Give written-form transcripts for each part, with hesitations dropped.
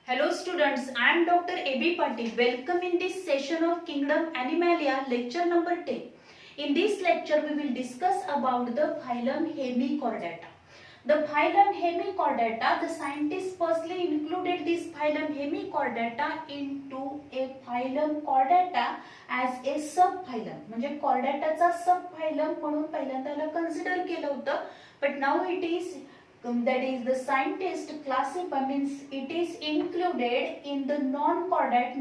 Hello students, I am Dr. A.B. Patil. Welcome in this session of Kingdom Animalia, lecture number 10. In this lecture, we will discuss about the phylum Hemichordata. The phylum Hemichordata, the scientists firstly included this phylum Hemichordata into a phylum Chordata as a subphylum. म्हणजे Chordataचा subphylum म्हणून पहिल्यांदा त्याला consider केलं होतं, but now it is that is the scientist classify means it is included in the non-chordate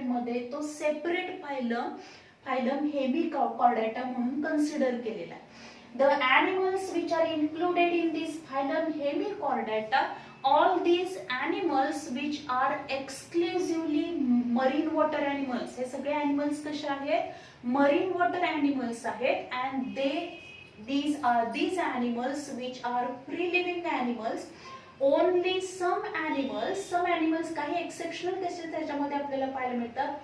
मध्ये तो separate phylum Hemichordata म्हणून consider केलेला आहे. The animals which are included in this phylum Hemichordata, all these animals which are exclusively marine water animals, हे सगळे animals कसे आहेत? Marine water animals आहेत and these are these animals which are free living animals. Only some animals काही exceptional cases त्याच्यामध्ये आपल्याला पाहायला मिळतात.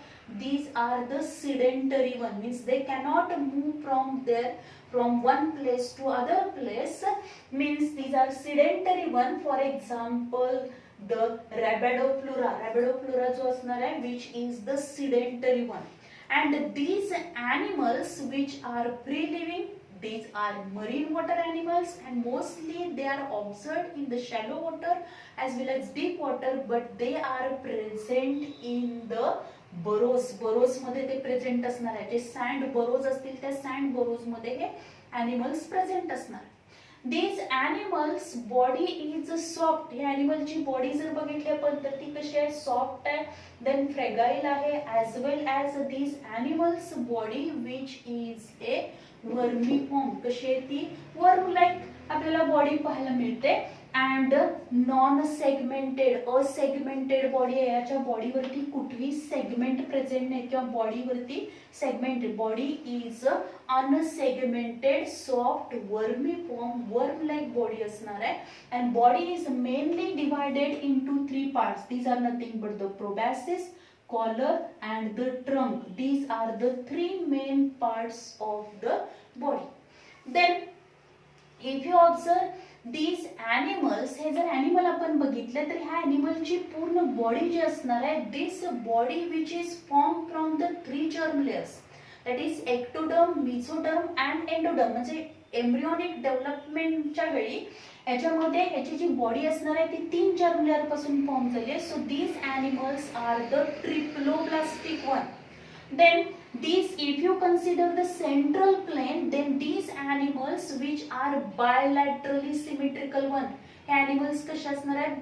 These are the sedentary one, means they cannot move from one place to other place, means these are sedentary one. For example, the Rhabdopleura जो असणार आहे which is the sedentary one. And these animals which are free living, these are marine water animals and mostly they are observed in the shallow water as well as deep water, but they are present in the burrows मध्ये ते present असणार आहे. जे sand burrows असतील त्या sand burrows मध्ये हे animals present असणार. These animals body is soft. या animalची body जर बघितली आपण तर ती कशी आहे? सॉफ्ट आहे, then fragile आहे, as well as these animals body which is a vermiform. कशी आहे ती? वर्म लाइक आपल्याला बॉडी पाहायला मिळते. And non segmented, asegmented body आहे. याच्या बॉडीवरती कुठली सेगमेंट प्रेझेंट नाही किंवा बॉडीवरती segmented. Body is unsegmented soft vermiform worm like body असणार आहे. And body is mainly divided into 3 parts. These are nothing but the proboscis, collar and the trunk. These are the 3 main parts of the body. Then if you observe these animals, हे जर animal आपण बघितले तर ह्या animalची पूर्ण body जी असणार आहे, this body which is formed from the 3 germ layers, that is ectoderm, mesoderm and endoderm. म्हणजे एम्ब्रियोनिक डेव्हलपमेंटच्या वेळी याच्यामध्ये याची जी बॉडी असणार आहे ती 3 जर्म लेयर पासून फॉर्म झाली आहे. So these animals are the triploblastic one. Then these, if you consider the central plane, then these animals which are bilaterally symmetrical one. हे animals कसे असणार आहेत?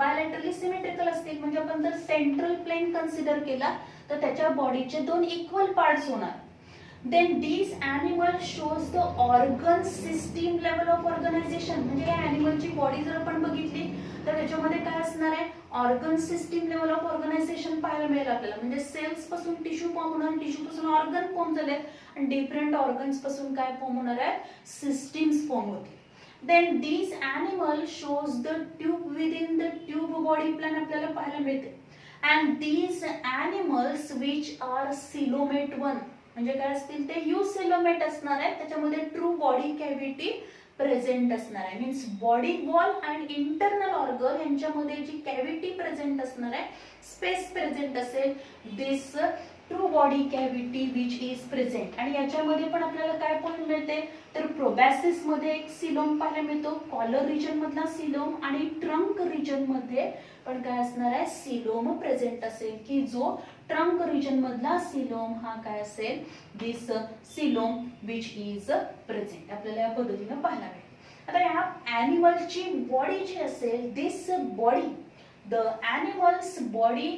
bilaterally symmetrical असतील. म्हणजे आपण जर सेंट्रल प्लेन कन्सिडर केला तर त्याच्या बॉडीचे 2 इक्वल पार्ट्स होणार. Then these animals shows the organ system level of organization. म्हणजे या animalची बॉडी जर आपण बघितली तर त्याच्यामध्ये काय असणार आहे? Organ system level of organization पाहायला मिळेल आपल्याला. म्हणजे सेल्स पासून टिश्यू फॉर्म होणार, टिश्यू पासून ऑर्गन फॉर्म झाले आणि डिफरंट ऑर्गन्स पासून काय फॉर्म होणार आहे? सिस्टीम्स फॉर्म होतील. Then these animal shows the tube within the tube body plan आपल्याला पाहायला मिळते. And these animals which are coelomate one, म्हणजे काय असतील ते? युसेलोमेट असणार आहे. त्याच्यामध्ये ट्रू बॉडी कॅव्हिटी प्रेझेंट असणार आहे. Means body wall and internal organ यांच्यामध्ये जी कॅव्हिटी प्रेझेंट असणार आहे, स्पेस प्रेझेंट असेल, this true body cavity which is present. आणि याच्यामध्ये पण आपल्याला काय पॉइंट मिळते तर प्रोबॅसिस मध्ये एक सिलोम पाहायला मिळतो, कॉलर रिजन मधला सिलोम आणि ट्रंक रिजन मध्ये पण काय असणार आहे? सिलोम प्रेझेंट असेल. की जो ट्रंक रिजन मधला सिलोम हा काय असेल? दिस सिलोम विच इज प्रेझेंट. आपल्याला या पद्धतीने पाहायला मिळेल. आता या ॲनिमलची बॉडी जी असेल, this body, the animal's body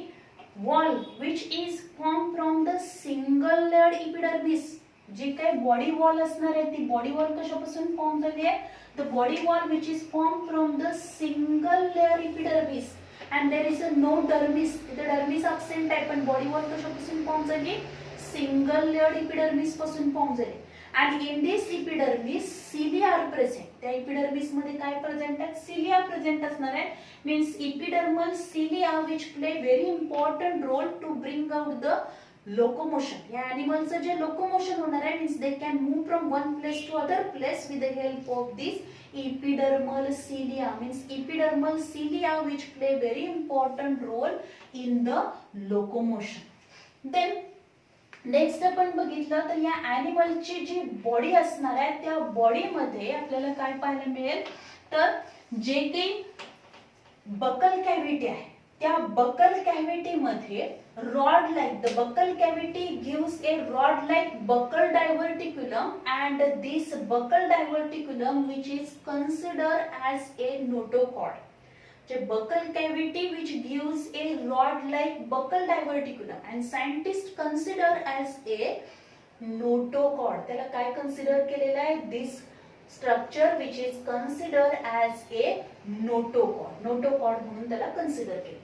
wall which is form from the single layered epidermis. जी काही बॉडी वॉल असणार आहे ती बॉडी वॉल कशापासून फॉर्म झाली आहे? The body wall which is form from the single layer epidermis and there is a no dermis. इथे dermis absent आहे पण बॉडी वॉल कशापासून फॉर्म झाली? सिंगल लेयर्ड इपिडर्मिस पासून फॉर्म झाली. and in this epidermis cilia are present. त्या epidermis मध्ये काय प्रेझेंट आहेत? cilia प्रेझेंट असणार आहे. means epidermal cilia which play very important role to bring out the locomotion. या animalचं जे locomotion होणार आहे means they can move from one place to other place with the help of these epidermal cilia, means epidermal cilia which play very important role in the locomotion. Then next आपण बघितलं तर या ॲनिमलची जी body असणार आहे त्या बॉडीमध्ये आपल्याला काय पाहायला मिळेल तर जे काही बकल कॅव्हिटी आहे त्या बकल कॅव्हिटी मध्ये rod like the buccal cavity gives a rod like buccal diverticulum and this buccal diverticulum which is consider as a notochord. The buccal cavity which gives a rod-like buccal diverticulum and scientists consider as a notochord. त्याला काय consider केलेलं आहे? This structure which is considered as a notochord. Notochord म्हणून त्याला consider केलं.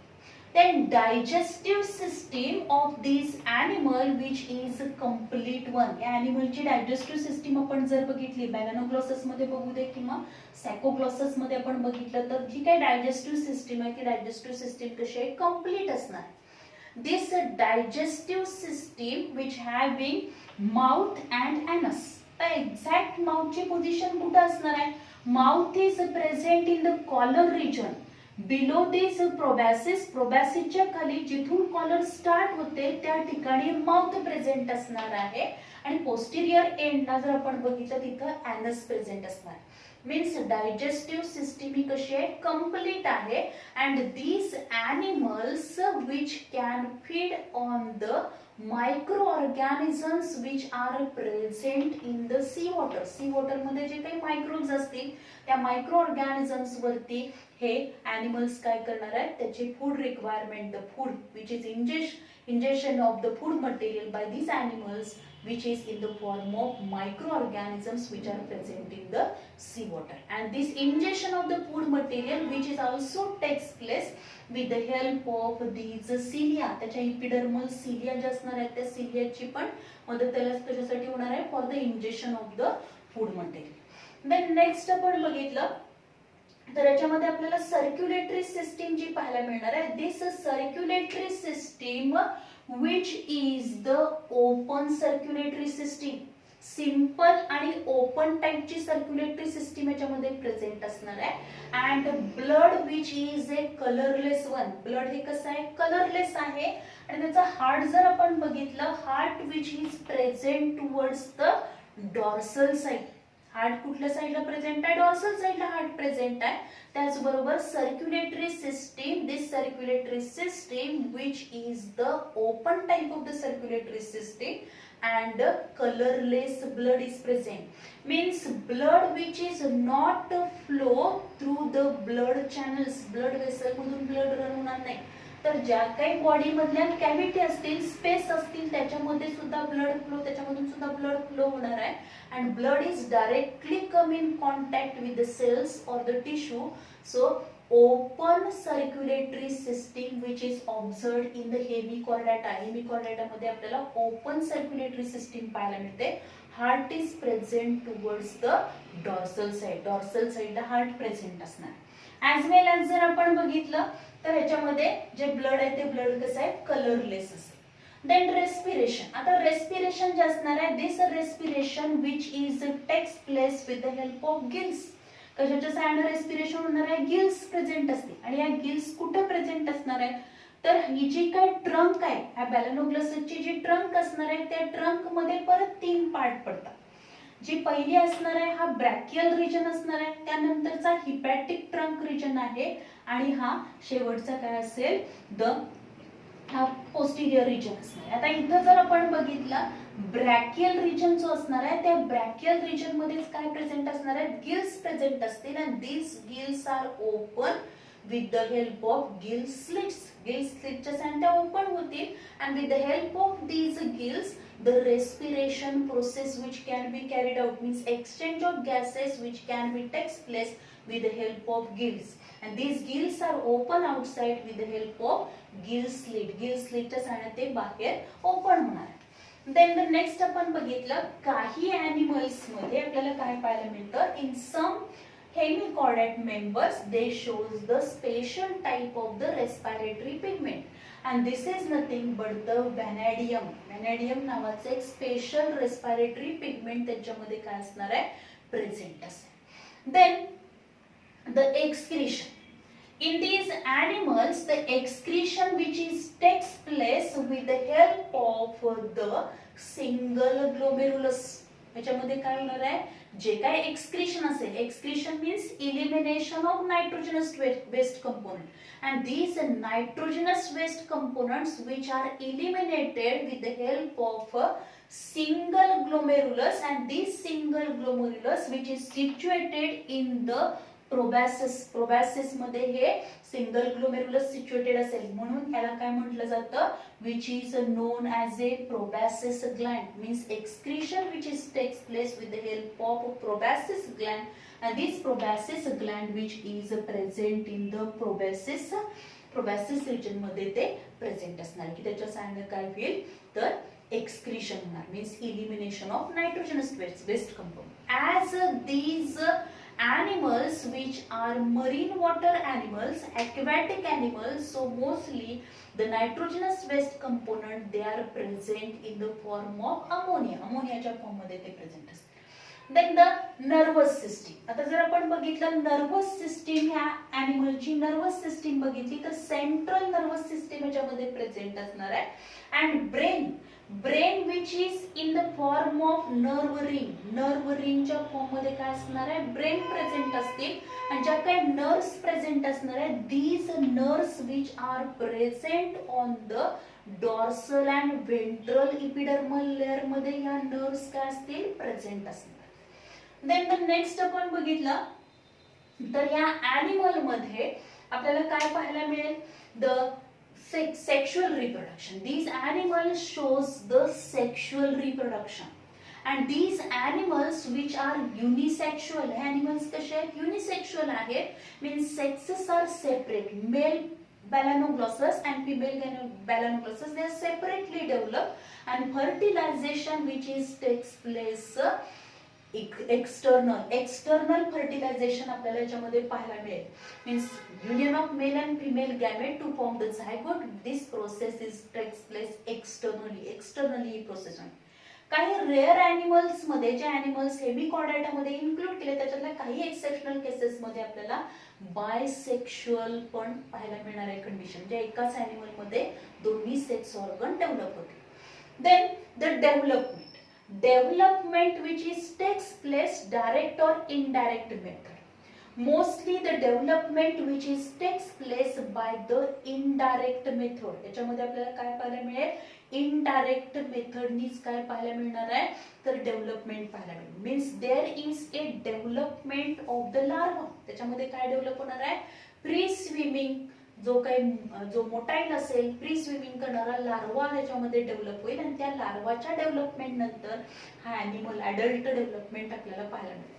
Then digestive system of this animal which is complete one. या animal ची digestive system आपण जर बघितली Melanoglossus मध्ये बघू दे किंवा Saccoglossus मध्ये आपण बघितलं तर जी काही digestive system आहे ती digestive system कशी आहे complete असणार. This digestive system which having mouth and anus. तर exact mouth ची position कुठे असणार आहे? Mouth is present in the collar region. Below this proboscis, प्रोबॅसिसच्या खाली जिथून कॉलर स्टार्ट होते त्या ठिकाणी माउथ प्रेझेंट असणार आहे आणि पोस्टिरियर एंडला जर आपण बघितलं तिथं ॲनस प्रेझेंट असणार. मीन्स डायजेस्टिव्ह सिस्टीम ही कशी आहे कंप्लीट आहे and these animals which can feed on the micro organisms which are present in the C water. C water मध्ये जे काही मायक्रोब्स असतील त्या मायक्रो ऑर्गॅनिझम्स वरती हे ॲनिमल्स काय करणार आहेत त्याची food requirement the food which is ingestion of the food material by these animals which is in the form of microorganisms which are present in the sea water. And this ingestion of the food material which is also takes place with the help of these cilia. त्याच्या epidermal cilia जे असणार आहेत त्या cilia ची पण मदत त्याच्यासाठी होणार आहे for the ingestion of the food material. Then next आपण बघितलं तर याच्यामध्ये आपल्याला सर्क्युलेटरी सिस्टीम जी पाहायला मिळणार आहे. This circulatory system which is the open circulatory system. Simple आणि ओपन टाइपची सर्क्युलेटरी सिस्टीम याच्यामध्ये प्रेझेंट असणार आहे and blood which is a colourless one. Blood हे कसं आहे कलरलेस आहे आणि त्याचा हार्ट जर आपण बघितलं heart which is present towards the dorsal side. Heart कुठल्या साइडला प्रेझेंट आहे डॉर्सल साइडला हार्ट प्रेझेंट आहे. त्याचबरोबर circulatory system this circulatory system which is the open type of the circulatory system and colourless blood is present means blood which is not flow through the blood channels. Blood vessel मधून blood run होणार नाही तर ज्या काही body मधल्या cavity असतील space असतील त्याच्यामध्ये सुद्धा ब्लड फ्लो त्याच्यामधून सुद्धा ब्लड फ्लो होणार आहे and blood is directly come in contact with the cells or the tissue. So open circulatory system which is observed in the hemichordata. Hemichordata मध्ये आपल्याला open circulatory system पाहायला मिळते. Heart is present towards the dorsal side. Dorsal side ला heart present असणार. As well as जर आपण बघितलं तर याच्यामध्ये जे ब्लड आहे ते ब्लड कसं आहे कलरलेस असतं. Then respiration. आता respiration जे असणार आहे this respiration which is takes place with the help of gills. कशाच्या साहाय्याने respiration होणार आहे गिल्स प्रेझेंट असते आणि या गिल्स कुठे प्रेझेंट असणार आहे तर ही जी काय ट्रंक आहे ह्या बॅलॅनोग्लॉससची जी ट्रंक असणार आहे त्या ट्रंक मध्ये परत 3 पार्ट पडतात. जी पहिली असणार आहे हा ब्रॅकियल रिजन असणार आहे त्यानंतरचा हिपॅटिक ट्रंक रिजन आहे आणि हा शेवटचा काय असेल द हा पोस्टिरियर रिजन असणार आहे. आता इथं जर आपण बघितलं ब्रॅकियल रिजन जो असणार आहे त्या ब्रॅकियल रिजन मध्येच काय प्रेझेंट असणार आहे गिल्स प्रेझेंट असतील आणि these gills are open with the help of gill slits. Gill slits च्या साह्याने ओपन होतील and with the help of these gills the respiration process which can be carried out means exchange of gases which can be takes place with the help of gills and these gills are open outside with the help of gill slit. Gill slit च्या साह्याने ते बाहेर open होणार आहे. Then the next आपण बघितलं काही animals मध्ये आपल्याला काय पाहायला मिळतं in some hemichordate members they shows the special type of the respiratory pigment and this is nothing but the vanadium. Vanadium नावाचे एक स्पेशल रेस्पिरेटरी पिगमेंट त्याच्यामध्ये काय असणार आहे प्रेझेंट असेल. Then the excretion. In these animals, the excretion which is takes place with the help of the single glomerulus. याच्यामध्ये काय होणार आहे, जे काय एक्सक्रीशन असेल, excretion means elimination of nitrogenous waste component and these nitrogenous waste components which are eliminated with the help of a single glomerulus, and this single glomerulus which is situated in the प्रोबॅसिस. प्रोबॅसिस मध्ये हे single glomerulus situated असेल म्हणून याला काय म्हटलं जातं, which is known as a proboscis gland. Means excretion which is takes place with the help of proboscis gland, and this proboscis gland which is present in the proboscis region मध्ये ते present असणार की त्याच्या सायनर काय होईल तर excretion होणार. Means elimination of nitrogenous waste component. As these animals which are marine water animals, aquatic animals, so mostly the nitrogenous waste component they are present in the form of ammonia. अमोनियाच्या form मध्ये ते present असतात. Then the nervous system. आता जर आपण बघितलं nervous system ह्या ॲनिमलची nervous system बघितली तर सेंट्रल नर्वस सिस्टीम याच्यामध्ये प्रेझेंट असणार आहे. And brain which is in the form of nerve ring. Nerve रिंगच्या फॉर्म मध्ये काय असणार आहे, ब्रेन प्रेझेंट असतील. आणि ज्या काही नर्व्स प्रेझेंट असणार आहे, these nerves which are present on the dorsal and ventral epidermal layer मध्ये या नर्व्स काय असतील प्रेझेंट असणार. देन द नेक्स्ट आपण बघितलं तर या ॲनिमल मध्ये आपल्याला काय पाहायला मिळेल, the sexual reproduction. These animals shows the sexual reproduction, and these animals which are unisexual. Animals कसे आहेत, unisexual आहेत. Means sexes are separate. Male Balanoglossus and female Balanoglossus, they are separately developed, and fertilization which is takes place external fertilization आपल्याला याच्यामध्ये पाहायला मिळेल. Means union of male and female gamete to form the zygote. This process is takes place externally ही process आहे. काही rare animals मध्ये जे animals हेमिकॉर्डाटा मध्ये इन्क्लूड केले त्याच्यातल्या काही एक्सेप्शनल केसेस मध्ये आपल्याला बायसेक्शुअल पण पाहायला मिळणार आहे कंडिशन, जे एकाच ॲनिमल मध्ये दोन्ही सेक्स ऑर्गन डेव्हलप होते. Then the development which is takes place direct or indirect method. Mostly the development which is takes place by the indirect method. याच्यामध्ये आपल्याला काय पाहायला मिळेल, इनडायरेक्ट मेथडनीच काय पाहायला मिळणार आहे तर डेव्हलपमेंट पाहायला मिळेल. Means there is a development of the larva. त्याच्यामध्ये काय डेव्हलप होणार आहे, प्री स्विमिंग जो मोटाईल असेल, प्री स्विमिंग करणारा लार्वा त्याच्यामध्ये डेव्हलप होईल, आणि त्या लार्वाच्या डेव्हलपमेंट नंतर हा ॲनिमल अडल्ट डेव्हलपमेंट आपल्याला पाहायला मिळेल.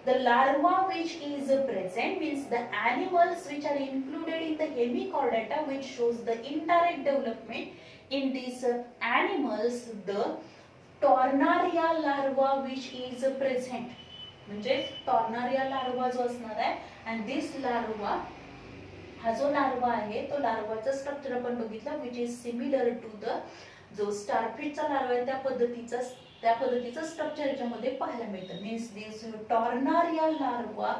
The larva which is present means the animals which are included in the hemichordata which shows the indirect development in these animals. The Tornaria larva which is present म्हणजे टॉर्नारिया larva जो असणार आहे, and this larva हा जो larva आहे तो लार्वाचा structure आपण बघितला which is similar to the जो स्टारफिशचा लार्वा आहे त्या पद्धतीचं स्ट्रक्चर याच्यामध्ये पाहायला मिळतं. Means this tornaria larva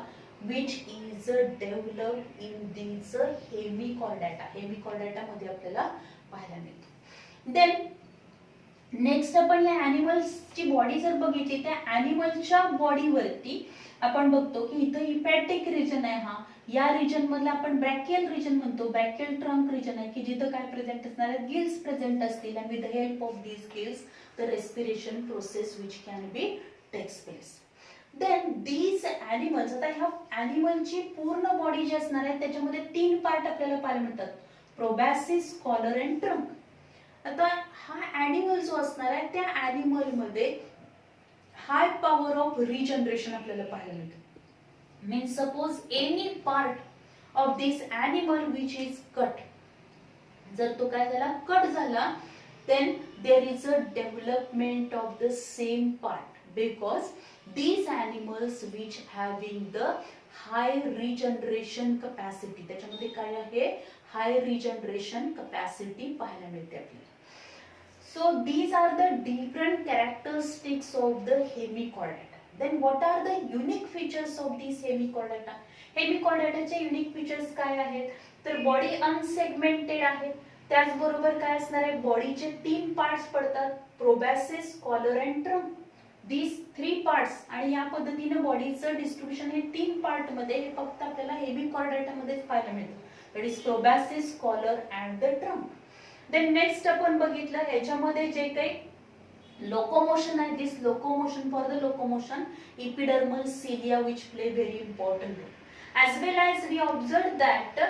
which is developed in this hemichordata. Hemichordata मध्ये आपल्याला पाहायला मिळतं. देन नेक्स्ट आपण या ॲनिमल्सची बॉडी जर बघितली त्या ॲनिमलच्या बॉडीवरती आपण बघतो की इथं हिपॅटिक रिजन आहे. हा या रिजन मधला आपण ब्रॅकियल रिजन म्हणतो. ब्रॅकियल ट्रंक रिजन आहे की जिथं काय प्रेझेंट असणार आहे, गिल्स प्रेझेंट असतील, आणि with the help of these gills the respiration process which can be takes place. Then these animals, आता ह्या ॲनिमलची पूर्ण बॉडी जी असणार आहे त्याच्यामध्ये 3 पार्ट आपल्याला पाहायला मिळतात, प्रोबॅसिस, कॉलर अँड ट्रंक. आता हा ॲनिमल जो असणार आहे त्या ॲनिमल मध्ये हाय पॉवर ऑफ रिजनरेशन आपल्याला पाहायला मिळतं. Means suppose any part of this animal which is cut, जर तो काय झाला कट झाला, then there is a development of the same part because these animals which having the high regeneration capacity, त्याच्यामध्ये काय आहे हाय रिजनरेशन कॅपॅसिटी पाहायला मिळते आपल्याला. So these are the different characteristics of the hemichordata. Then what are the unique features of these hemichordata? हेमिकॉर्डेटाचे unique features काय आहेत, तर बॉडी अनसेगमेंटेड आहे, त्याचबरोबर काय असणार आहे, बॉडीचे 3 पार्ट्स पडतात, proboscis, collar and trunk, these 3 parts, आणि या पद्धतीने बॉडीचं डिस्ट्रीब्युशन हे 3 पार्ट मध्ये हे फक्त आपल्याला हेमिकॉर्डेटा मध्येच पाहायला मिळतं, that is proboscis, collar and the trunk. Then next आपण बघितलं ह्याच्यामध्ये जे काही लोकोमोशन आहे, this locomotion, for the locomotion epidermal cilia which play very important role, as well as we observed that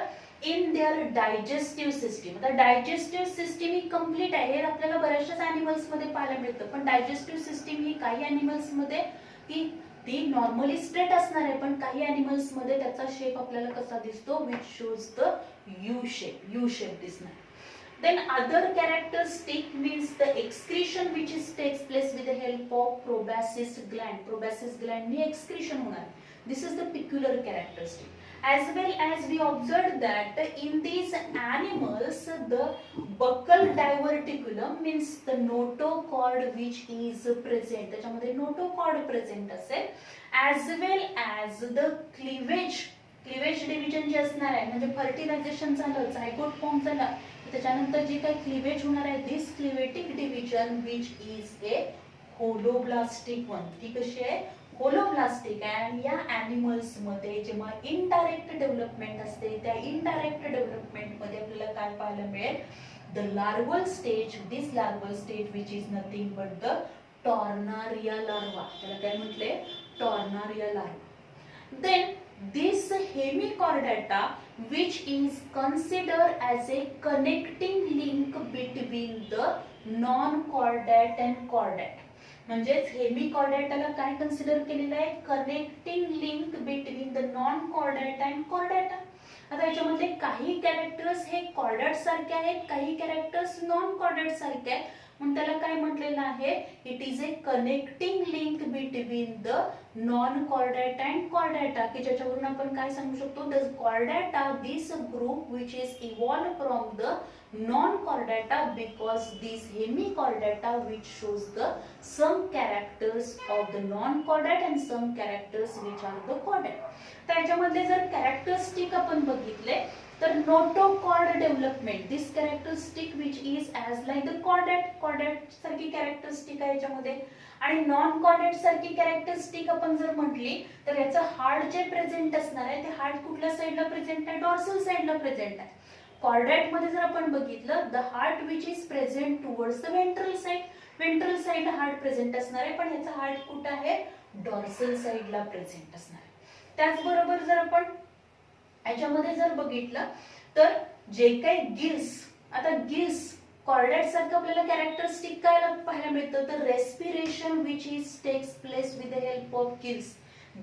in their digestive system. आता digestive system ही complete आहे, हे आपल्याला बऱ्याचशाच एनिमल्स मध्ये पाहायला मिळतं, पण डायजेस्टिव्ह सिस्टीम ही काही एनिमल्स मध्ये ती नॉर्मली स्ट्रेट असणार आहे, पण काही एनिमल्स मध्ये त्याचा शेप आपल्याला कसा दिसतो, which shows the U shape दिसणार. Then other characteristic means the excretion which takes place with the help of proboscis gland. Proboscis gland ने excretion होणार. This is the peculiar characteristic. As well as we observed that in these animals the buccal diverticulum means the notochord which is present. त्याच्यामध्ये notochord present असेल, as well as the cleavage division जे असणार आहे, म्हणजे fertilisation झालं, zygote form झाला, त्याच्यानंतर जे काही क्लिवेज होणार आहे, this cleavatic division which is a holoblastic one. ती कशी आहे, होलोब्लास्टिक आहे. आणि या एनिमल्स मध्ये जेव्हा इनडायरेक्ट डेव्हलपमेंट असते, त्या इनडायरेक्ट डेव्हलपमेंट मध्ये आपल्याला काय पाहायला मिळेल, the larval stage, this larval stage which is nothing but the tornaria larva. त्याला काय म्हटले, tornaria larva. Then this hemichordata which is considered as a connecting link between the non-chordate and chordate. म्हणजेच हेमिकॉर्डेटाला काय कन्सिडर केलेलं आहे, connecting link between the non Chordata and Chordata. आता याच्यामध्ये काही कॅरेक्टर्स हे कॉर्डेट सारखे आहेत, काही कॅरेक्टर्स नॉन कॉर्डेट सारखे आहेत, म्हणून त्याला काय म्हटलेलं आहे, it is a connecting link between the non Chordata and Chordata, की ज्याच्यावरून आपण काय सांगू शकतो, the Chordata, this group which is evolve from the non chordata because these hemichordata which shows the some characters of the non chordate and some characters which are the chordate. त्याच्यामध्ये जर characteristic आपण बघितले तर notochord development, this characteristic which is as like the chordate सारखी characteristic आहे याच्यामध्ये. आणि non chordate सारखी कॅरेक्टरिस्टिक आपण जर म्हटली तर याचं हार्ट जे प्रेझेंट असणार आहे, ते हार्ट कुठल्या साईडला प्रेझेंट आहे, डॉर्सल साईडला प्रेझेंट आहे. कॉर्डेट मध्ये जर आपण बघितलं, the heart which is present towards the ventral side heart present असणार आहे, पण याचा हार्ट कुठे आहे, डॉर्सल साइडला प्रेझेंट असणार आहे. त्याचबरोबर जर आपण याच्यामध्ये जर बघितलं तर जे काही गिल्स, आता गिल्स कॉर्डेट सारखं आपल्याला कॅरेक्टरिस्टिक काय पाहायला मिळतं, तर respiration which is takes place with the help of gills.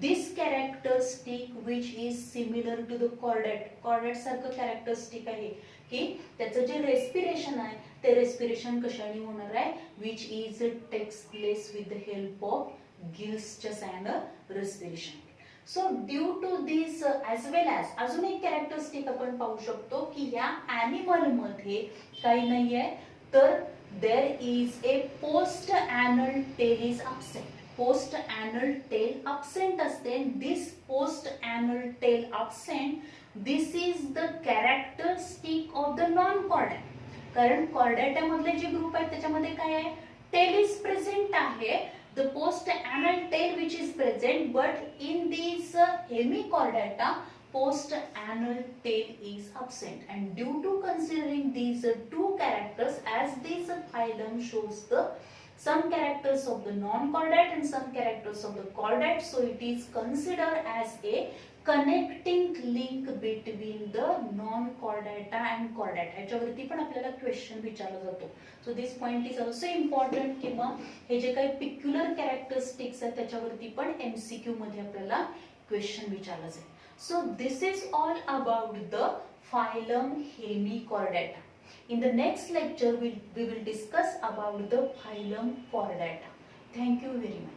This characteristic which is similar to the chordate सारखं कॅरेक्टरिस्टिक आहे, की त्याचं जे रेस्पिरेशन आहे ते रेस्पिरेशन कशाने होणार आहे, which is takes place with the help of gills just and respiration. So due to this as well as अजून एक कॅरेक्टरिस्टिक आपण पाहू शकतो की या एनिमल मध्ये काही नाहीये, तर there is a post anal tail is absent. Post anal tail absent असते. This post anal tail absent, this is the characteristic of the non chordate. कारण कॉर्डेटा मधले जे ग्रुप आहेत त्याच्यामध्ये काय आहे, टेल इज प्रेझेंट आहे, the post anal tail which is present, but in this hemichordata post anal tail is absent, and due to considering these two characters, as this phylum shows the some characters of the non-chordate and some characters of the chordate, so it is considered as a connecting link between the non-chordata and chordate. ह्याच्यावरती पण आपल्याला question विचारला जातो. So this point is also important, किंवा हे जे काही peculiar characteristics आहेत त्याच्यावरती पण एमसीक्यू मध्ये आपल्याला क्वेश्चन विचारला जाईल. So this is all about the phylum Hemichordata. In the next lecture we will discuss about the phylum Chordata. Thank you very much.